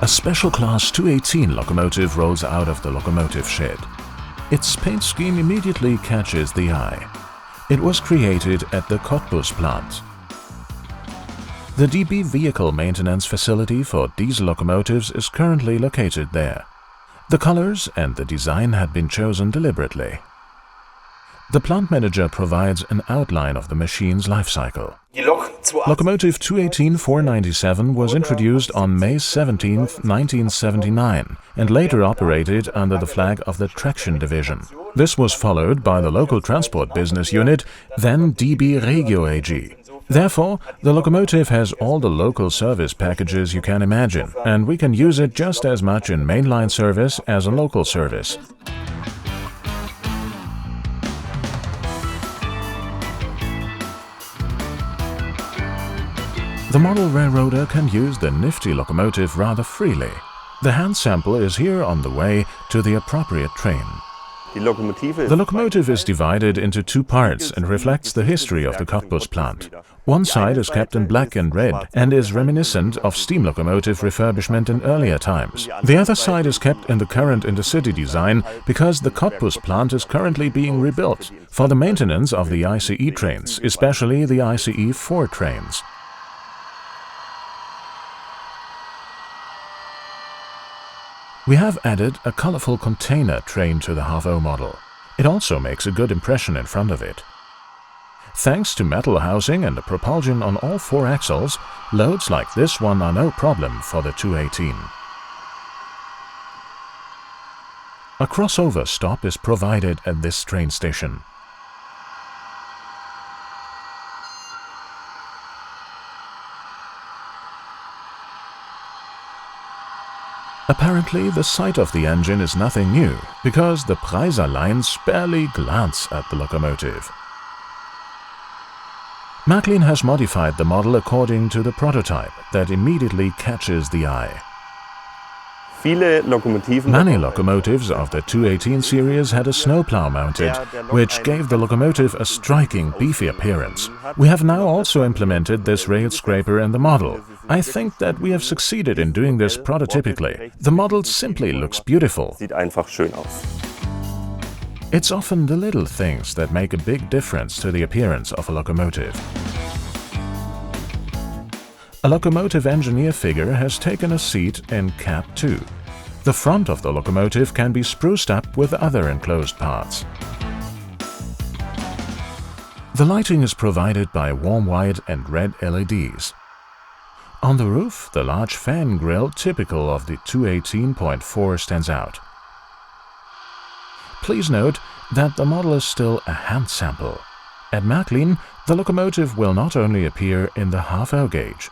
A special Class 218 locomotive rolls out of the locomotive shed. Its paint scheme immediately catches the eye. It was created at the Cottbus plant. The DB vehicle maintenance facility for diesel locomotives is currently located there. The colors and the design had been chosen deliberately. The plant manager provides an outline of the machine's life cycle. Locomotive 218-497 was introduced on May 17, 1979 and later operated under the flag of the Traction Division. This was followed by the local transport business unit, then DB Regio AG. Therefore, the locomotive has all the local service packages you can imagine, and we can use it just as much in mainline service as a local service. The model railroader can use the Nifty Locomotive rather freely. The hand sample is here on the way to the appropriate train. The locomotive is divided into two parts and reflects the history of the Cottbus plant. One side is kept in black and red and is reminiscent of steam locomotive refurbishment in earlier times. The other side is kept in the current intercity design because the Cottbus plant is currently being rebuilt for the maintenance of the ICE trains, especially the ICE 4 trains. We have added a colorful container train to the half-O model. It also makes a good impression in front of it. Thanks to metal housing and the propulsion on all 4 axles, loads like this one are no problem for the 218. A crossover stop is provided at this train station. Apparently, the sight of the engine is nothing new, because the Preiser lines barely glance at the locomotive. Märklin has modified the model according to the prototype that immediately catches the eye. Many locomotives of the 218 series had a snowplow mounted, which gave the locomotive a striking, beefy appearance. We have now also implemented this rail scraper in the model. I think that we have succeeded in doing this prototypically. The model simply looks beautiful. It's often the little things that make a big difference to the appearance of a locomotive. A locomotive engineer figure has taken a seat in cab 2. The front of the locomotive can be spruced up with other enclosed parts. The lighting is provided by warm white and red LEDs. On the roof, the large fan grille typical of the 218.4 stands out. Please note that the model is still a hand sample. At Märklin, the locomotive will not only appear in the half-O gauge.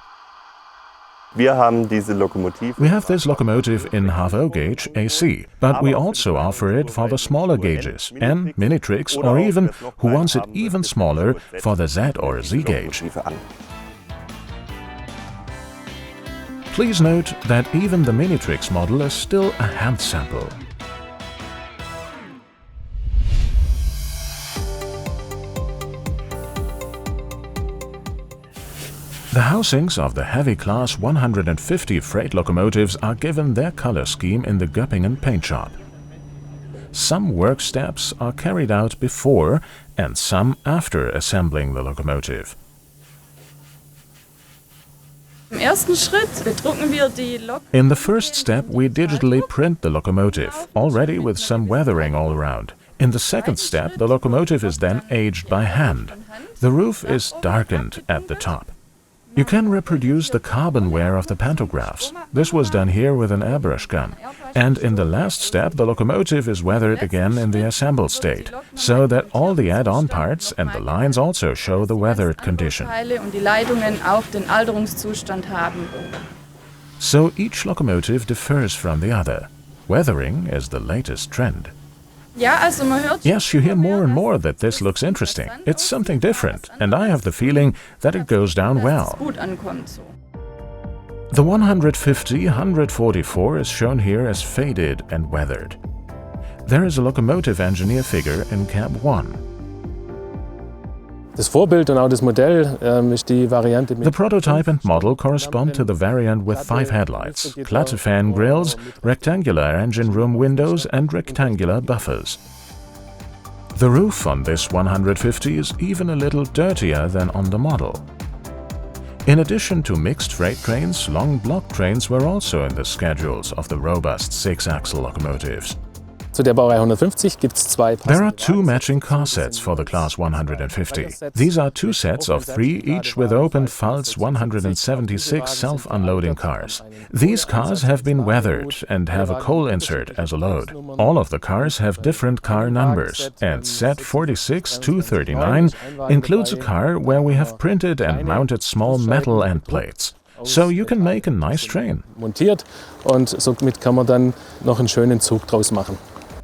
We have this locomotive in half-O gauge AC, but we also offer it for the smaller gauges, N, Minitrix, or even, who wants it even smaller, for the Z or Z gauge. Please note that even the Minitrix model is still a hand sample. The housings of the heavy Class 150 freight locomotives are given their color scheme in the Göppingen paint shop. Some work steps are carried out before and some after assembling the locomotive. In the first step, we digitally print the locomotive, already with some weathering all around. In the second step, the locomotive is then aged by hand. The roof is darkened at the top. You can reproduce the carbon wear of the pantographs. This was done here with an airbrush gun. And in the last step, the locomotive is weathered again in the assembled state, so that all the add-on parts and the lines also show the weathered condition. So each locomotive differs from the other. Weathering is the latest trend. Yes, you hear more and more that this looks interesting. It's something different, and I have the feeling that it goes down well. The 150-144 is shown here as faded and weathered. There is a locomotive engineer figure in cab 1. The prototype and model correspond to the variant with 5 headlights, clatter-fan grills, rectangular engine room windows and rectangular buffers. The roof on this 150 is even a little dirtier than on the model. In addition to mixed freight trains, long block trains were also in the schedules of the robust 6-axle locomotives. There are 2 matching car sets for the Class 150. These are 2 sets of 3, each with open Falz 176 self-unloading cars. These cars have been weathered and have a coal insert as a load. All of the cars have different car numbers, and set 46-239 includes a car where we have printed and mounted small metal end plates. So you can make a nice train.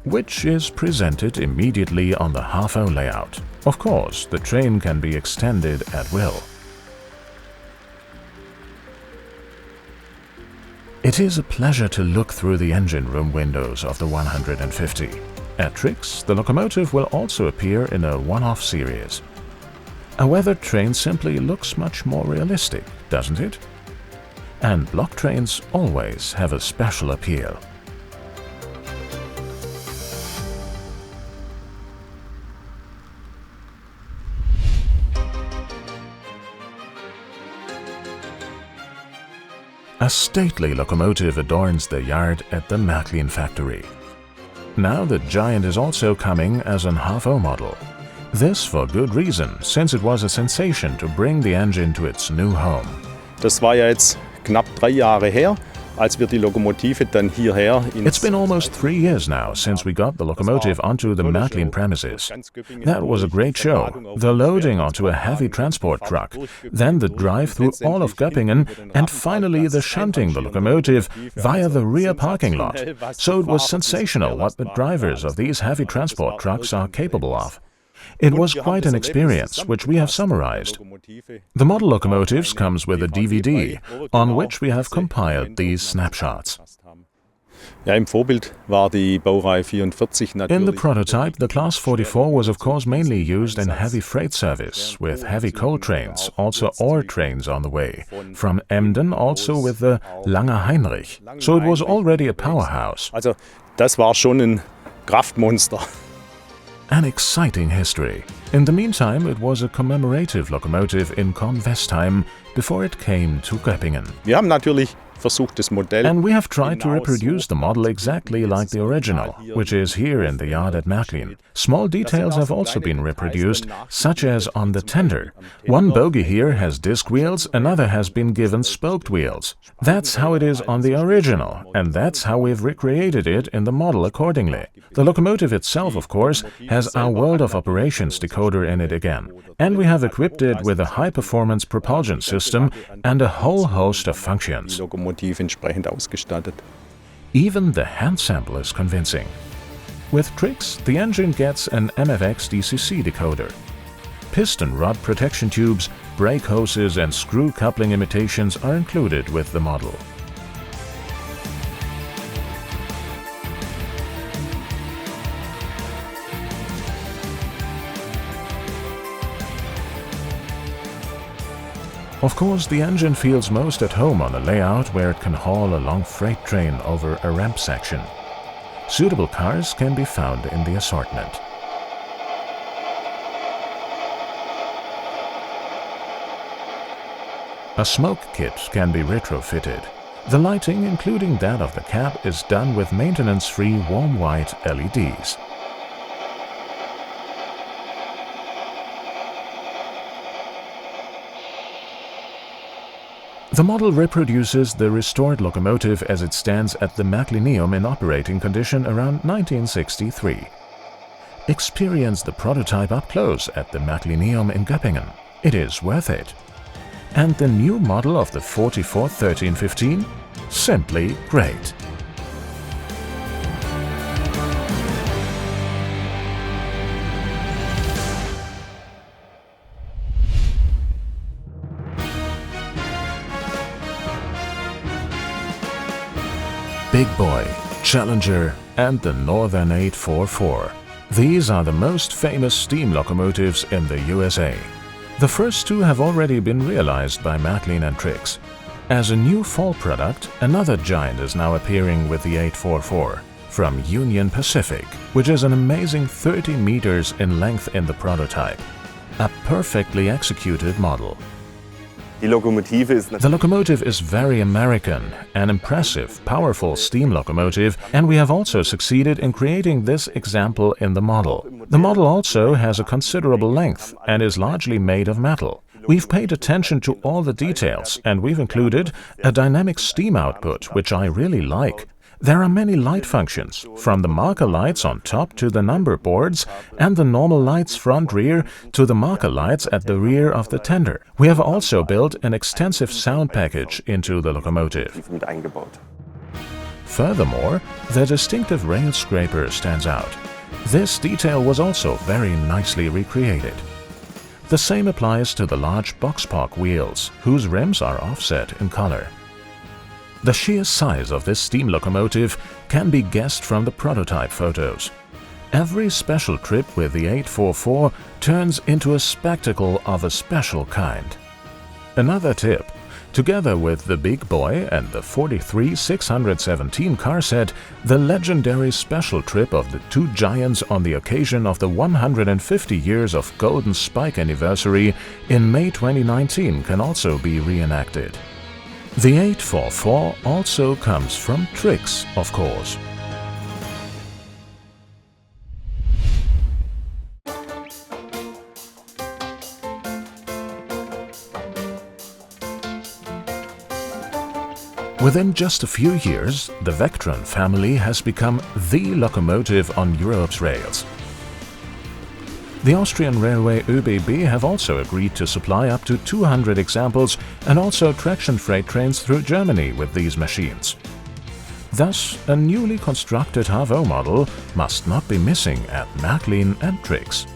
Which is presented immediately on the half-O layout. Of course, the train can be extended at will. It is a pleasure to look through the engine room windows of the 150. At Trix, the locomotive will also appear in a one-off series. A weathered train simply looks much more realistic, doesn't it? And block trains always have a special appeal. A stately locomotive adorns the yard at the Märklin factory. Now the Giant is also coming as an half-O model. This for good reason, since it was a sensation to bring the engine to its new home. Das war ja jetzt knapp 3 Jahre her, als wir die Lokomotive dann hierher It's been almost 3 years now since we got the locomotive onto the Märklin premises. That was a great show. The loading onto a heavy transport truck, then the drive through all of Göppingen, and finally the shunting the locomotive via the rear parking lot. So it was sensational what the drivers of these heavy transport trucks are capable of. It was quite an experience, which we have summarized. The model locomotives comes with a DVD, on which we have compiled these snapshots. Ja, im Vorbild war die Baureihe 44 natürlich. In the prototype, the Class 44 was of course mainly used in heavy freight service, with heavy coal trains, also ore trains on the way. From Emden also with the Langer Heinrich, so it was already a powerhouse. Also, das war schon ein Kraftmonster. An exciting history. In the meantime, it was a commemorative locomotive in Kornwestheim before it came to Göppingen. Wir haben natürlich versucht, das Modell. And we have tried to reproduce the model exactly like the original, which is here in the yard at Märklin. Small details have also been reproduced, such as on the tender. One bogie here has disc wheels, another has been given spoked wheels. That's how it is on the original, and that's how we've recreated it in the model accordingly. The locomotive itself, of course, has our World of Operations decoder in it again, and we have equipped it with a high-performance propulsion system and a whole host of functions. Even the hand sample is convincing. With Trix, the engine gets an MFX DCC decoder. Piston rod protection tubes, brake hoses and screw coupling imitations are included with the model. Of course, the engine feels most at home on a layout where it can haul a long freight train over a ramp section. Suitable cars can be found in the assortment. A smoke kit can be retrofitted. The lighting, including that of the cab, is done with maintenance-free warm white LEDs. The model reproduces the restored locomotive as it stands at the Märklineum in operating condition around 1963. Experience the prototype up close at the Märklineum in Göppingen. It is worth it. And the new model of the 441315? Simply great. Big Boy, Challenger and the Northern 844. These are the most famous steam locomotives in the USA. The first two have already been realized by Märklin and Trix. As a new fall product, another giant is now appearing with the 844 from Union Pacific, which is an amazing 30 meters in length in the prototype. A perfectly executed model. The locomotive is very American, an impressive, powerful steam locomotive, and we have also succeeded in creating this example in the model. The model also has a considerable length and is largely made of metal. We've paid attention to all the details, and we've included a dynamic steam output, which I really like. There are many light functions, from the marker lights on top to the number boards and the normal lights front-rear to the marker lights at the rear of the tender. We have also built an extensive sound package into the locomotive. Furthermore, the distinctive rail scraper stands out. This detail was also very nicely recreated. The same applies to the large box-park wheels, whose rims are offset in color. The sheer size of this steam locomotive can be guessed from the prototype photos. Every special trip with the 844 turns into a spectacle of a special kind. Another tip: together with the Big Boy and the 43-617 car set, the legendary special trip of the two giants on the occasion of the 150 years of Golden Spike anniversary in May 2019 can also be reenacted. The 844 also comes from Trix, of course. Within just a few years, the Vectron family has become the locomotive on Europe's rails. The Austrian railway ÖBB have also agreed to supply up to 200 examples and also traction freight trains through Germany with these machines. Thus, a newly constructed HVO model must not be missing at Märklin and Trix.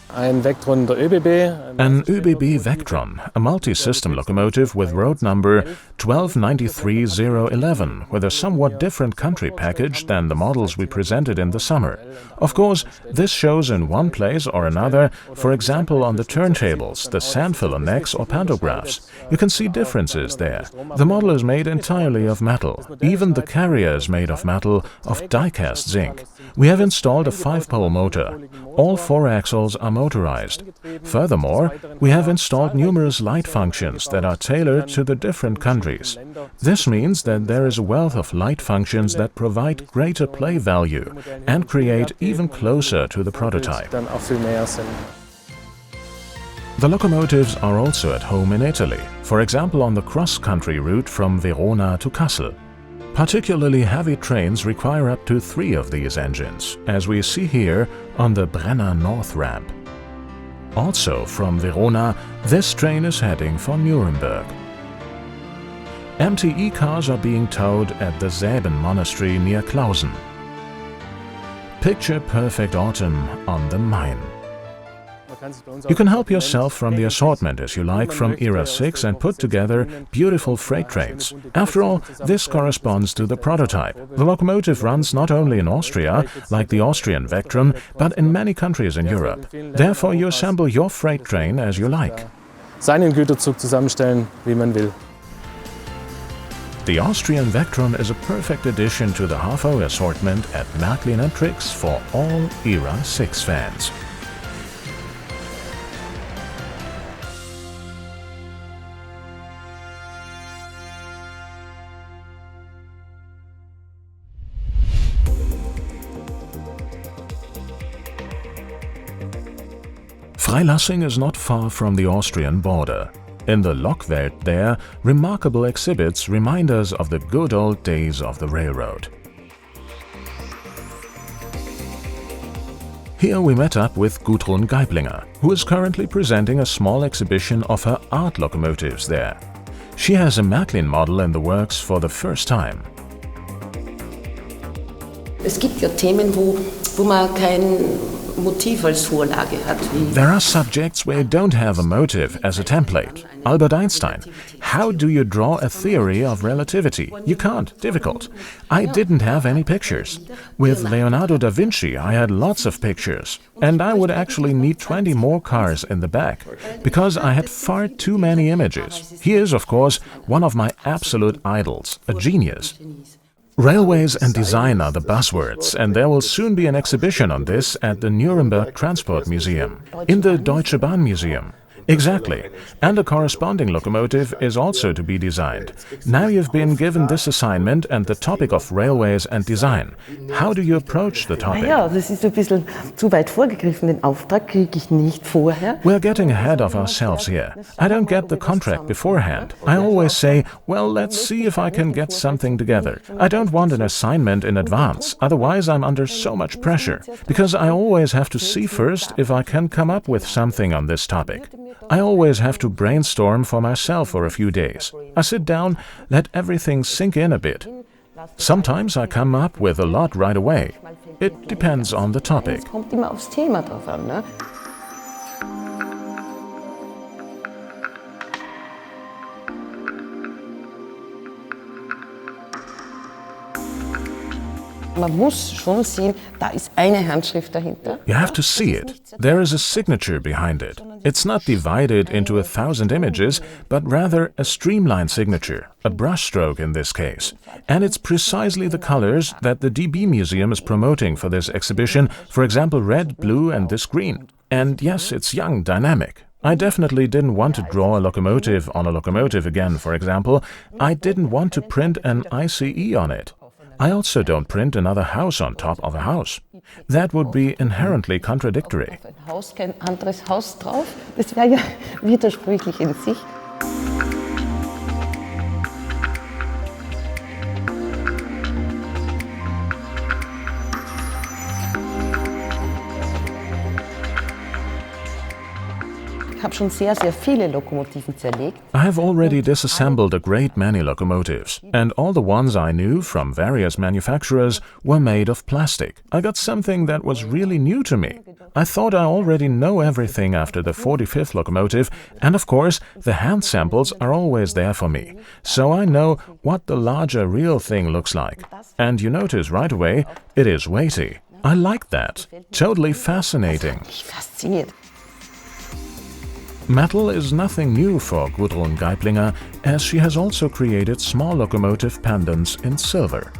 An ÖBB Vectron, a multi-system locomotive with road number 1293011, with a somewhat different country package than the models we presented in the summer. Of course, this shows in one place or another, for example on the turntables, the sandfiller necks or pantographs. You can see differences there. The model is made entirely of metal. Even the carrier is made of metal, of die-cast zinc. We have installed a 5-pole motor. All 4 axles are motorized. Furthermore, we have installed numerous light functions that are tailored to the different countries. This means that there is a wealth of light functions that provide greater play value and create even closer to the prototype. The locomotives are also at home in Italy, for example on the cross-country route from Verona to Kassel. Particularly heavy trains require up to 3 of these engines, as we see here on the Brenner North ramp. Also from Verona, this train is heading for Nuremberg. MTE cars are being towed at the Säben Monastery near Klausen. Picture perfect autumn on the Main. You can help yourself from the assortment as you like from Era 6 and put together beautiful freight trains. After all, this corresponds to the prototype. The locomotive runs not only in Austria, like the Austrian Vectron, but in many countries in Europe. Therefore, you assemble your freight train as you like. Seinen Güterzug zusammenstellen, wie man will. The Austrian Vectron is a perfect addition to the HVO assortment at Märklin and Trix for all Era 6 fans. Freilassing is not far from the Austrian border. In the Lokwelt there, remarkable exhibits remind us of the good old days of the railroad. Here we met up with Gudrun Geiblinger, who is currently presenting a small exhibition of her art locomotives there. She has a Märklin model in the works for the first time. Es gibt ja Themen, wo man kein Motiv als Vorlage hat. There are subjects where you don't have a motive as a template. Albert Einstein. How do you draw a theory of relativity? You can't. Difficult. I didn't have any pictures. With Leonardo da Vinci, I had lots of pictures. And I would actually need 20 more cars in the back, because I had far too many images. He is, of course, one of my absolute idols, a genius. Railways and design are the buzzwords, and there will soon be an exhibition on this at the Nuremberg Transport Museum, in the Deutsche Bahn Museum. Exactly. And a corresponding locomotive is also to be designed. Now you've been given this assignment and the topic of railways and design. How do you approach the topic? Ja, das ist ein bisschen zu weit vorgegriffen. Den Auftrag kriege ich nicht vorher. We're getting ahead of ourselves here. I don't get the contract beforehand. I always say, well, let's see if I can get something together. I don't want an assignment in advance, otherwise I'm under so much pressure, because I always have to see first if I can come up with something on this topic. I always have to brainstorm for myself for a few days. I sit down, let everything sink in a bit. Sometimes I come up with a lot right away. It depends on the topic. Es kommt immer aufs Thema drauf an, ne? Man muss schon sehen, da ist eine Handschrift dahinter. You have to see it. There is a signature behind it. It's not divided into 1,000 images, but rather a streamlined signature, a brushstroke in this case. And it's precisely the colors that the DB Museum is promoting for this exhibition, for example red, blue and this green. And yes, it's young, dynamic. I definitely didn't want to draw a locomotive on a locomotive again, for example. I didn't want to print an ICE on it. I also don't print another house on top of a house. That would be inherently contradictory. Auf ein Haus kein anderes Haus drauf, das wäre ja widersprüchlich in sich. Ich habe schon sehr viele Lokomotiven zerlegt. I have already disassembled a great many locomotives, and all the ones I knew from various manufacturers were made of plastic. I got something that was really new to me. I thought I already know everything after the 45th locomotive, and of course the hand samples are always there for me, so I know what the larger real thing looks like. And you notice right away, it is weighty. I like that. Totally fascinating. Mich fasziniert. Metal is nothing new for Gudrun Geiplinger, as she has also created small locomotive pendants in silver.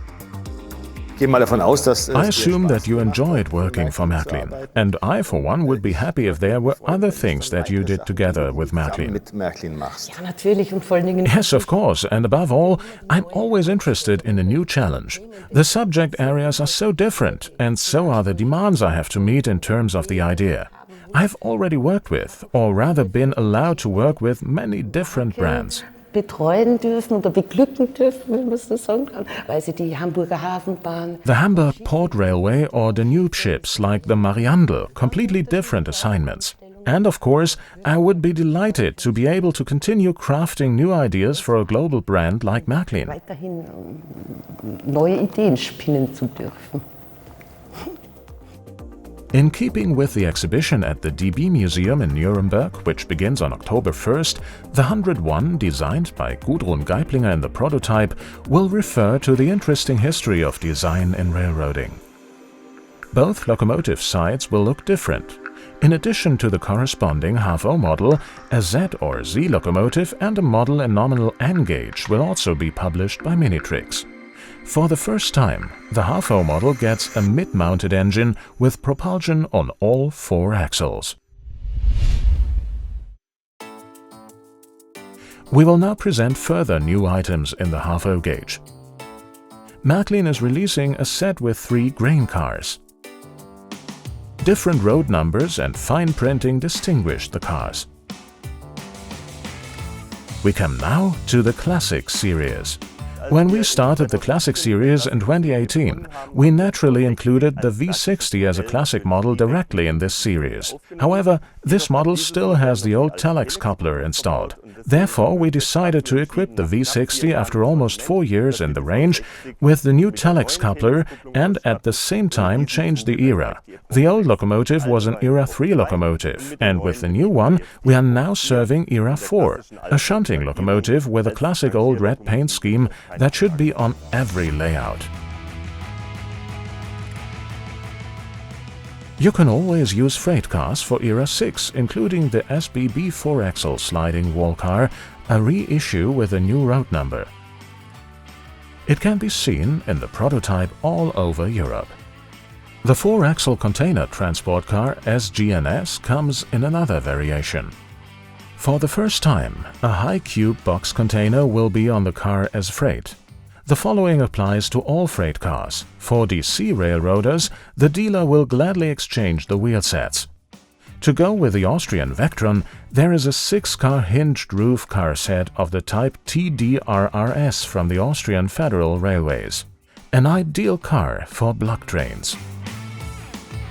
I assume that you enjoyed working for Märklin, and I for one would be happy if there were other things that you did together with Märklin. Ja, natürlich und vor allen Dingen. Yes, of course, and above all, I'm always interested in a new challenge. The subject areas are so different, and so are the demands I have to meet in terms of the idea. I've already worked with, or rather been allowed to work with, many different brands. Betreuen dürfen oder beglücken dürfen, wenn man es so sagen kann, weil sie die Hamburger Hafenbahn. The Hamburg Port Railway or Danube ships like the Mariandel, completely different assignments. And of course, I would be delighted to be able to continue crafting new ideas for a global brand like Märklin. Weiterhin neue Ideen spinnen zu dürfen. In keeping with the exhibition at the DB Museum in Nuremberg, which begins on October 1st, the 101, designed by Gudrun Geiplinger in the prototype, will refer to the interesting history of design in railroading. Both locomotive sides will look different. In addition to the corresponding half-O model, a Z or Z locomotive and a model in nominal N gauge will also be published by Minitrix. For the first time, the half-O model gets a mid-mounted engine with propulsion on all 4 axles. We will now present further new items in the half-O gauge. Märklin is releasing a set with 3 grain cars. Different road numbers and fine printing distinguish the cars. We come now to the Classic series. When we started the Classic series in 2018, we naturally included the V60 as a classic model directly in this series. However, this model still has the old telex coupler installed. Therefore, we decided to equip the V60 after almost 4 years in the range with the new telex coupler and at the same time change the era. The old locomotive was an Era 3 locomotive, and with the new one, we are now serving Era 4, a shunting locomotive with a classic old red paint scheme that should be on every layout. You can always use freight cars for Era 6, including the SBB 4-axle sliding wall car, a reissue with a new road number. It can be seen in the prototype all over Europe. The 4-axle container transport car SGNS comes in another variation. For the first time, a high cube box container will be on the car as freight. The following applies to all freight cars. For DC railroaders, the dealer will gladly exchange the wheel sets. To go with the Austrian Vectron, there is a 6-car hinged roof car set of the type TDRRS from the Austrian Federal Railways. An ideal car for block trains.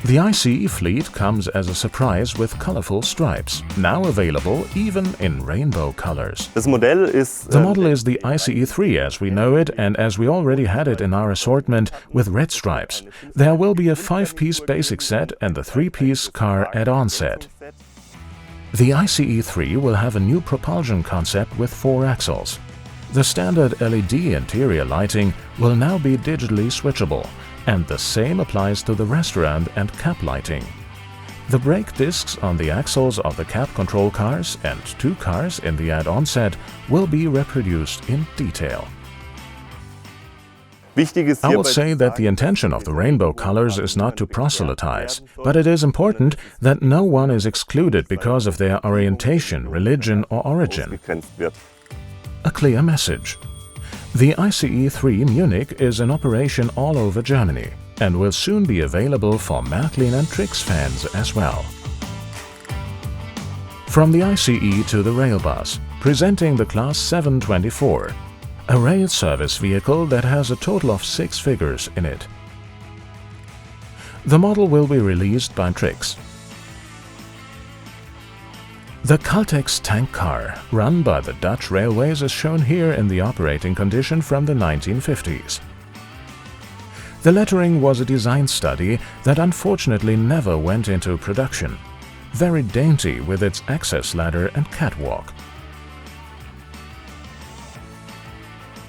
The ICE fleet comes as a surprise with colorful stripes, now available even in rainbow colors. The model is the ICE3 as we know it and as we already had it in our assortment with red stripes. There will be a 5-piece basic set and the 3-piece car add-on set. The ICE3 will have a new propulsion concept with 4 axles. The standard LED interior lighting will now be digitally switchable, and the same applies to the restaurant and cab lighting. The brake discs on the axles of the cab control cars and 2 cars in the add-on set will be reproduced in detail. I would say that the intention of the rainbow colors is not to proselytize, but it is important that no one is excluded because of their orientation, religion or origin. A clear message. The ICE3 Munich is in operation all over Germany and will soon be available for Märklin and Trix fans as well. From the ICE to the railbus, presenting the Class 724, a rail service vehicle that has a total of 6 figures in it. The model will be released by Trix. The Caltex tank car, run by the Dutch Railways, is shown here in the operating condition from the 1950s. The lettering was a design study that unfortunately never went into production. Very dainty with its access ladder and catwalk.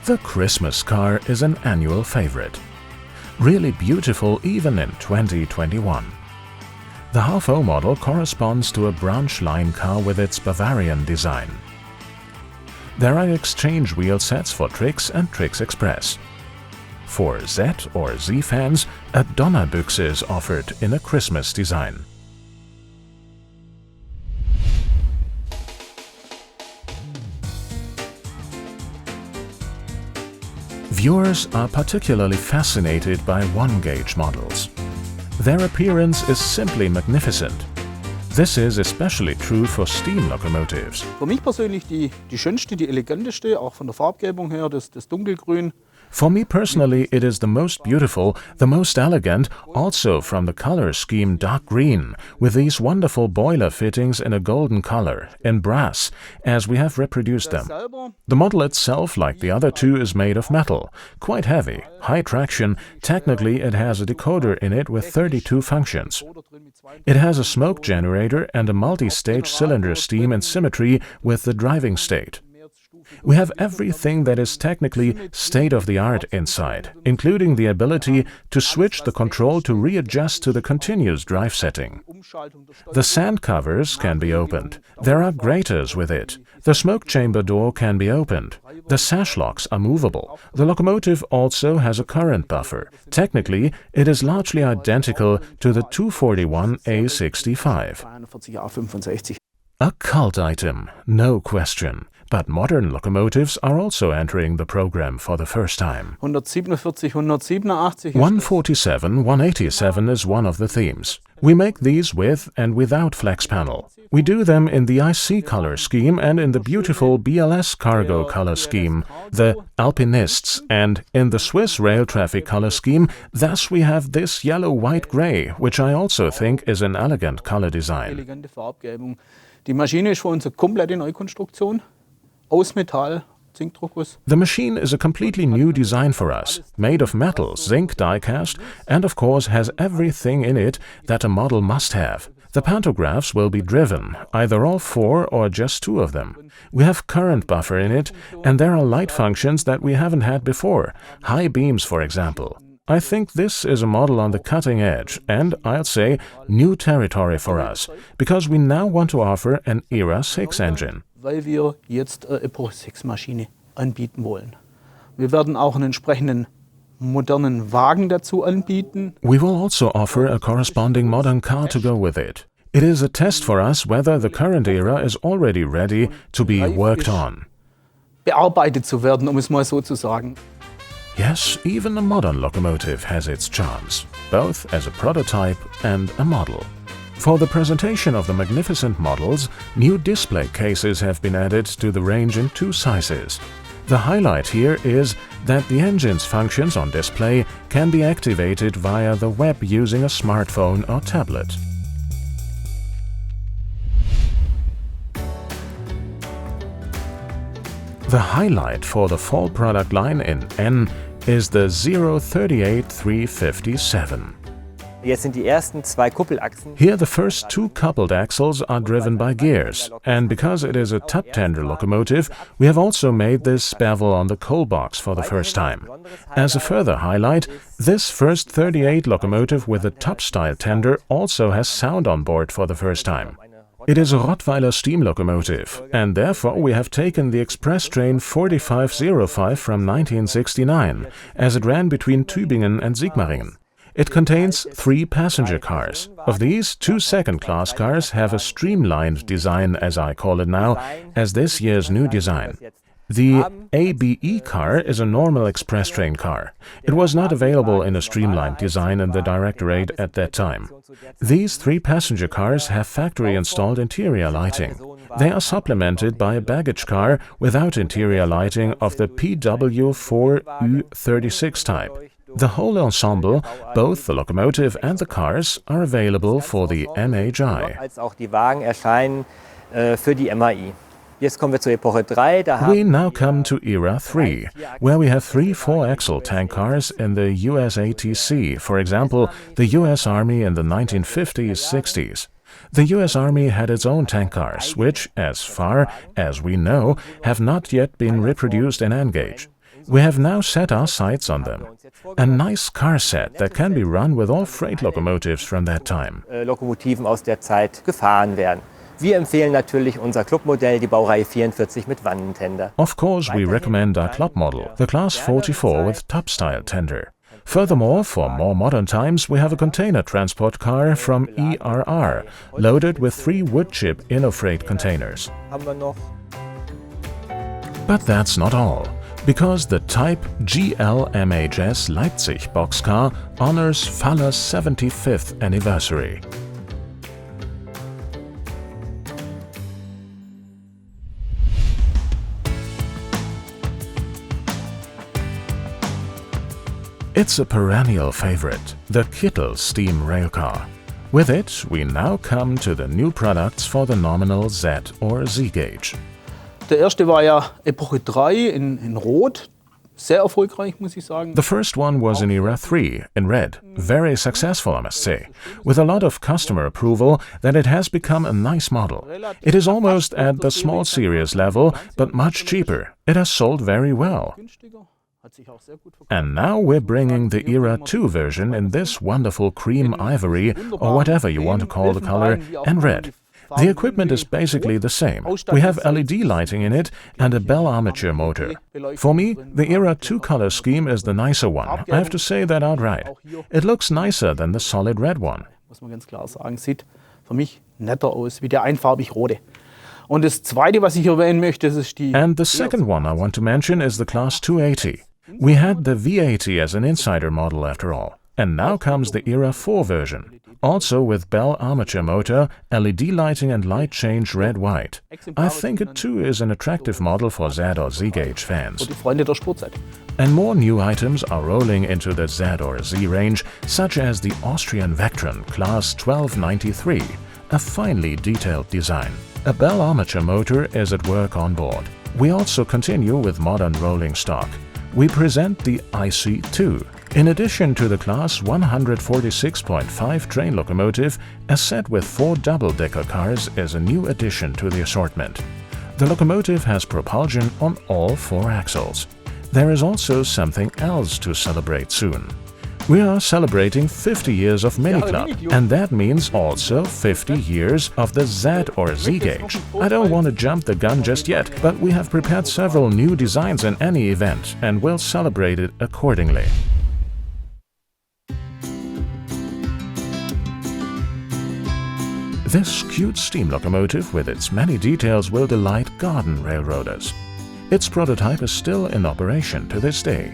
The Christmas car is an annual favorite. Really beautiful even in 2021. The Half-O model corresponds to a branch line car with its Bavarian design. There are exchange wheel sets for Trix and Trix Express. For Z or Z fans, a Donnerbüchse is offered in a Christmas design. Viewers are particularly fascinated by 1-gauge models. Their appearance is simply magnificent. This is especially true for steam locomotives. Für mich persönlich die schönste, die eleganteste, auch von der Farbgebung her, das Dunkelgrün. For me personally, it is the most beautiful, the most elegant, also from the color scheme dark green, with these wonderful boiler fittings in a golden color, in brass, as we have reproduced them. The model itself, like the other 2, is made of metal, quite heavy, high traction. Technically, it has a decoder in it with 32 functions. It has a smoke generator and a multi-stage cylinder steam in symmetry with the driving state. We have everything that is technically state-of-the-art inside, including the ability to switch the control to readjust to the continuous drive setting. The sand covers can be opened. There are graters with it. The smoke chamber door can be opened. The sash locks are movable. The locomotive also has a current buffer. Technically, it is largely identical to the 241 A65. A cult item, no question. But modern locomotives are also entering the program for the first time. 147, 187. 147, 187 is one of the themes. We make these with and without flex panel. We do them in the IC color scheme and in the beautiful BLS cargo color scheme, the Alpinists, and in the Swiss rail traffic color scheme. Thus we have this yellow-white-gray, which I also think is an elegant color design. Elegante Farbgebung. Die Maschine ist für uns eine komplette Neukonstruktion, aus Metall. The machine is a completely new design for us, made of metal, zinc die-cast, and of course has everything in it that a model must have. The pantographs will be driven, either all 4 or just 2 of them. We have current buffer in it, and there are light functions that we haven't had before, high beams for example. I think this is a model on the cutting edge, and I'll say new territory for us, because we now want to offer an Era 6 engine. Weil wir jetzt Epoche 6 Maschine anbieten wollen. Wir werden auch einen entsprechenden modernen Wagen dazu anbieten. We will also offer a corresponding modern car to go with it. It is a test for us whether the current era is already ready to be worked on. Bearbeitet zu werden, es mal so zu sagen. Yes, even a modern locomotive has its charms, both as a prototype and a model. For the presentation of the magnificent models, new display cases have been added to the range in 2 sizes. The highlight here is that the engine's functions on display can be activated via the web using a smartphone or tablet. The highlight for the fall product line in N is the 038357. Here the first 2 coupled axles are driven by gears, and because it is a top tender locomotive, we have also made this bevel on the coal box for the first time. As a further highlight, this first 38 locomotive with a top style tender also has sound on board for the first time. It is a Rottweiler steam locomotive, and therefore we have taken the Expresstrain 4505 from 1969, as it ran between Tübingen and Sigmaringen. It contains 3 passenger cars. Of these, 2 second-class cars have a streamlined design, as I call it now, as this year's new design. The ABE car is a normal Expresstrain car. It was not available in a streamlined design in the directorate at that time. These 3 passenger cars have factory-installed interior lighting. They are supplemented by a baggage car without interior lighting of the PW4U36 type. The whole ensemble, both the locomotive and the cars, are available for the MHI. We now come to Era 3, where we have 3 4-axle tank cars in the USATC, for example, the US Army in the 1950s, 60s. The US Army had its own tank cars, which, as far as we know, have not yet been reproduced in N-gauge. We have now set our sights on them. A nice car set that can be run with all freight locomotives from that time. Wir empfehlen natürlich unser Clubmodell, die Baureihe 44 mit Wandentender. Of course, we recommend our club model, the Class 44 with top-style tender. Furthermore, for more modern times, we have a container transport car from ERR, loaded with 3 wood chip InnoFreight containers. But that's not all, because the Type GLMHS Leipzig boxcar honors Faller's 75th anniversary. It's a perennial favorite, the Kittel steam railcar. With it, we now come to the new products for the nominal Z or Z gauge. Der erste war ja Epoche 3 in Rot. Sehr erfolgreich, muss ich sagen. The first one was in Era 3, in red. Very successful, I must say. With a lot of customer approval that it has become a nice model. It is almost at the small series level, but much cheaper. It has sold very well. And now we're bringing the Era 2 version in this wonderful cream ivory, or whatever you want to call the color, and red. The equipment is basically the same. We have LED lighting in it and a bell armature motor. For me, the Era 2 color scheme is the nicer one. I have to say that outright. It looks nicer than the solid red one. Muss man ganz klar sagen, sieht für mich netter aus wie der einfarbig rote. Und das zweite, was ich erwähnen möchte, ist die... And the second one I want to mention is the Class 280. We had the V80 as an insider model after all. And now comes the Era 4 version, also with Bell armature motor, LED lighting and light change red-white. I think it too is an attractive model for Z or Z gauge fans. Die Freunde der Sportzeit. And more new items are rolling into the Z or Z range, such as the Austrian Vectron Class 1293, a finely detailed design. A Bell armature motor is at work on board. We also continue with modern rolling stock. We present the IC2. In addition to the Class 146.5 train locomotive, a set with 4 double-decker cars is a new addition to the assortment. The locomotive has propulsion on all 4 axles. There is also something else to celebrate soon. We are celebrating 50 years of Mini Club, and that means also 50 years of the Z or Z gauge. I don't want to jump the gun just yet, but we have prepared several new designs in any event and will celebrate it accordingly. This cute steam locomotive with its many details will delight garden railroaders. Its prototype is still in operation to this day.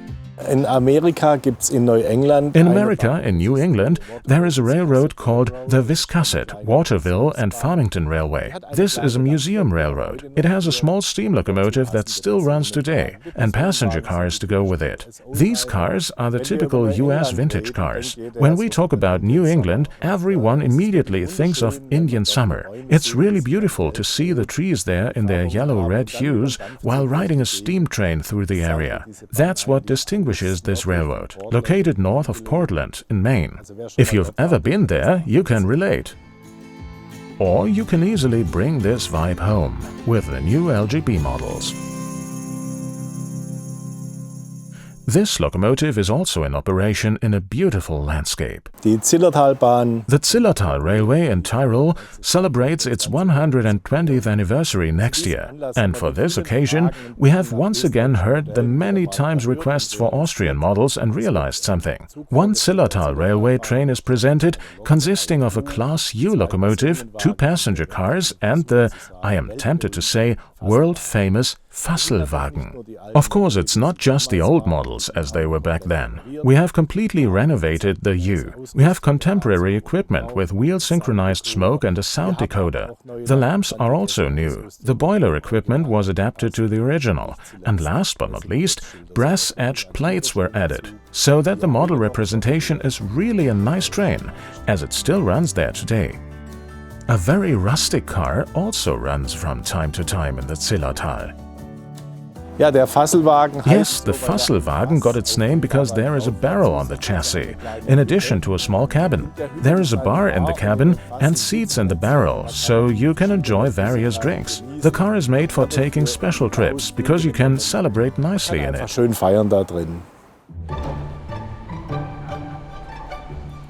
In Amerika gibt's in Neuengland. In America, in New England, there is a railroad called the Wiscasset, Waterville and Farmington Railway. This is a museum railroad. It has a small steam locomotive that still runs today, and passenger cars to go with it. These cars are the typical US vintage cars. When we talk about New England, everyone immediately thinks of Indian summer. It's really beautiful to see the trees there in their yellow-red hues while riding a steam train through the area. That's what distinguishes this railroad, located north of Portland in Maine. If you've ever been there, you can relate. Or you can easily bring this vibe home with the new LGB models. This locomotive is also in operation in a beautiful landscape. Die Zillertalbahn. The Zillertal Railway in Tyrol celebrates its 120th anniversary next year, and for this occasion we have once again heard the many times requests for Austrian models and realized something. One Zillertal Railway train is presented, consisting of a Class U locomotive, 2 passenger cars and the, I am tempted to say, world-famous Fasselwagen. Of course, it's not just the old models as they were back then. We have completely renovated the U. We have contemporary equipment with wheel-synchronized smoke and a sound decoder. The lamps are also new. The boiler equipment was adapted to the original. And last but not least, brass-edged plates were added, so that the model representation is really a nice train, as it still runs there today. A very rustic car also runs from time to time in the Zillertal. Ja, der Fasselwagen. Yes, the Fasselwagen got its name because there is a barrel on the chassis, in addition to a small cabin. There is a bar in the cabin and seats in the barrel, so you can enjoy various drinks. The car is made for taking special trips, because you can celebrate nicely in it. Schön feiern da drin.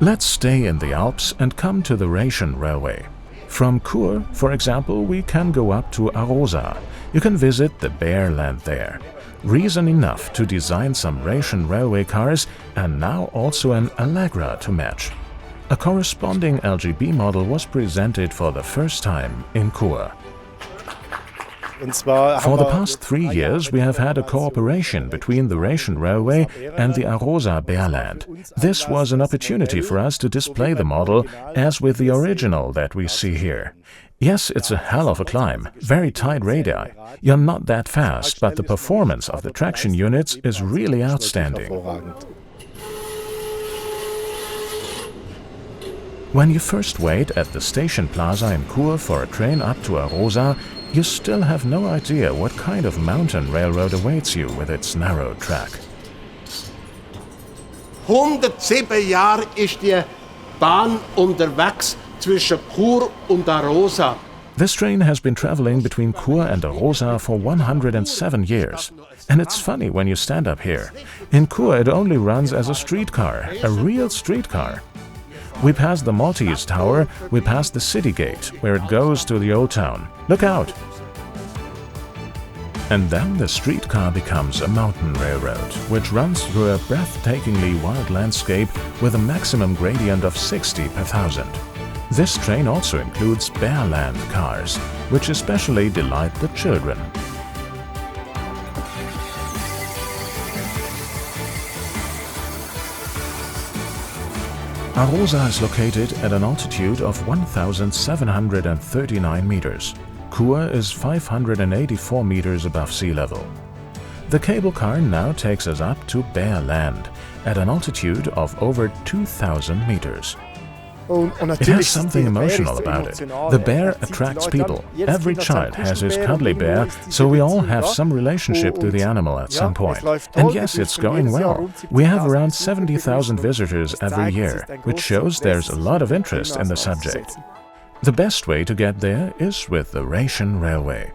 Let's stay in the Alps and come to the Rhaetian Railway. From Chur, for example, we can go up to Arosa. You can visit the bare land there. Reason enough to design some Rhaetian railway cars and now also an Allegra to match. A corresponding LGB model was presented for the first time in Chur. For the past 3 years we have had a cooperation between the Rhaetian Railway and the Arosa Bearland. This was an opportunity for us to display the model as with the original that we see here. Yes, it's a hell of a climb, very tight radii. You're not that fast, but the performance of the traction units is really outstanding. When you first wait at the station plaza in Chur for a train up to Arosa, you still have no idea what kind of mountain railroad awaits you with its narrow track. 107 Jahre ist die Bahn unterwegs zwischen Chur und Arosa. This train has been traveling between Chur and Arosa for 107 years. And it's funny when you stand up here. In Chur it only runs as a streetcar, a real streetcar. We pass the Maltese Tower, we pass the city gate, where it goes to the old town. Look out! And then the streetcar becomes a mountain railroad, which runs through a breathtakingly wild landscape with a maximum gradient of 60 per thousand. This train also includes bare land cars, which especially delight the children. Arosa is located at an altitude of 1,739 meters. Chur is 584 meters above sea level. The cable car now takes us up to Bear Land at an altitude of over 2,000 meters. It has something emotional about it. The bear attracts people. Every child has his cuddly bear, so we all have some relationship to the animal at some point. And yes, it's going well. We have around 70,000 visitors every year, which shows there's a lot of interest in the subject. The best way to get there is with the Russian railway.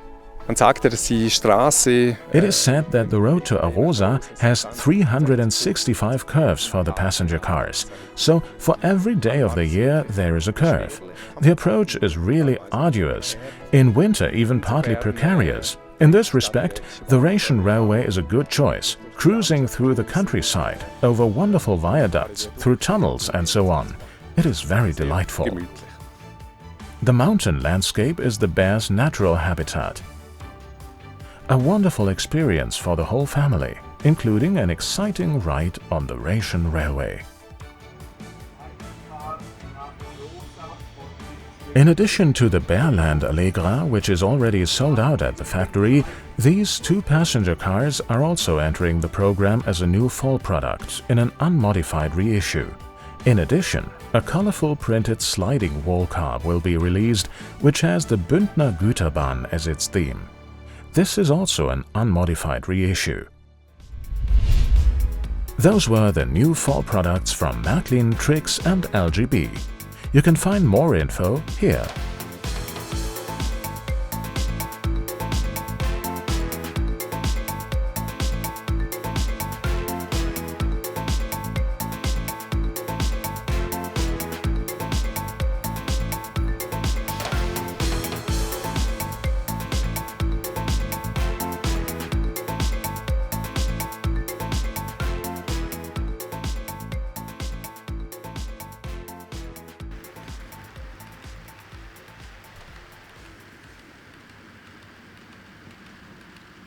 It is said that the road to Arosa has 365 curves for the passenger cars, so for every day of the year there is a curve. The approach is really arduous, in winter even partly precarious. In this respect, the Russian railway is a good choice, cruising through the countryside, over wonderful viaducts, through tunnels and so on. It is very delightful. The mountain landscape is the bear's natural habitat. A wonderful experience for the whole family, including an exciting ride on the Russian railway. In addition to the Bearland Allegra, which is already sold out at the factory, these two passenger cars are also entering the program as a new fall product in an unmodified reissue. In addition, a colorful printed sliding wall car will be released, which has the Bündner Güterbahn as its theme. This is also an unmodified reissue. Those were the new fall products from Märklin, Trix and LGB. You can find more info here.